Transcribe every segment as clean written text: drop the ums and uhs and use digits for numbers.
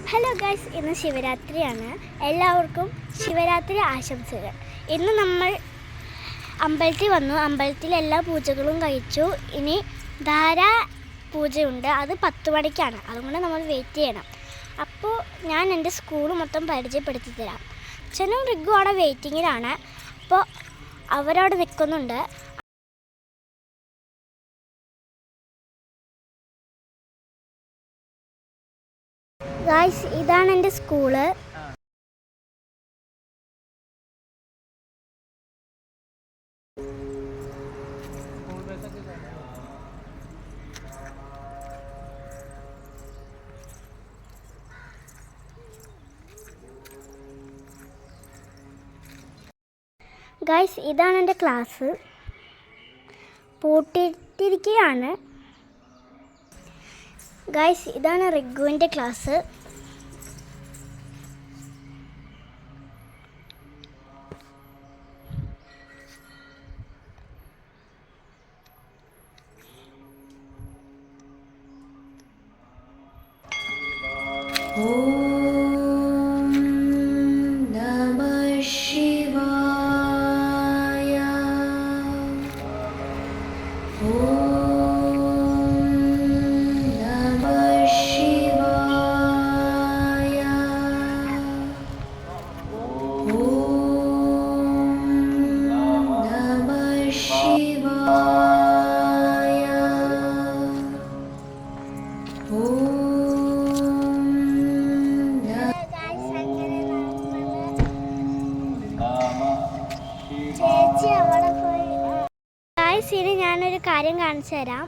Hello guys, ഇന്ന് ശിവരാത്രിയാണ്. എല്ലാവർക്കും ശിവരാത്രി ആശംസകൾ. ഇന്ന് നമ്മൾ അമ്പലത്തിൽ വന്നു. അമ്പലത്തിൽ എല്ലാ പൂജകളും കഴിച്ചു. ഇനി ധാരാ പൂജയുണ്ട്, അത് 10 മണിക്കാണ്. അതുകൊണ്ട് നമ്മൾ വെയിറ്റ് ചെയ്യണം. അപ്പോൾ ഞാൻ എൻ്റെ സ്കൂൾ മൊത്തം പരിചയപ്പെടുത്തി തരാം. അച്ഛനും റിഗും അവിടെ വെയിറ്റിങ്ങിലാണ്. അപ്പോൾ അവരവിടെ നിൽക്കുന്നുണ്ട്. ഗായ്സ്, ഇതാണ് എൻ്റെ സ്കൂള്. ഗായ്സ്, ഇതാണ് എൻ്റെ ക്ലാസ്. പൂട്ടിയിട്ടിരിക്കുകയാണ്. ഗായ്സ്, ഇതാണ് റിഗുവിൻ്റെ ക്ലാസ്. ഇനി ഞാനൊരു കാര്യം കാണിച്ചു തരാം.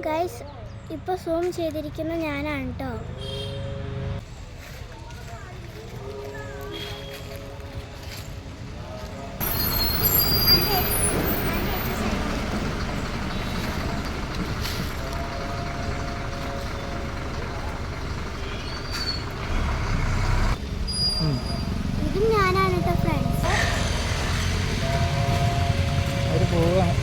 ഗൈസ്, ഇപ്പോൾ സൂം ചെയ്തിരിക്കുന്നത് ഞാനാണ് കേട്ടോ. ഇതും ഞാനാണ് കേട്ടോ ഫ്രണ്ട്സ്. അവര് പോവാണ്.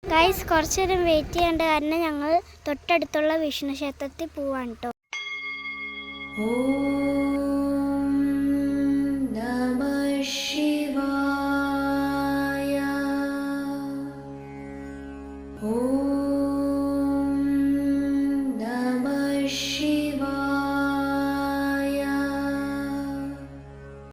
ഗൈസ്, കുറച്ചു നേരം വെയിറ്റ് ചെയ്യേണ്ട കാരണം ഞങ്ങൾ തൊട്ടടുത്തുള്ള വിഷ്ണു ക്ഷേത്രത്തിൽ പോവാണ് കേട്ടോ. ഓം നമഃ ശിവായ.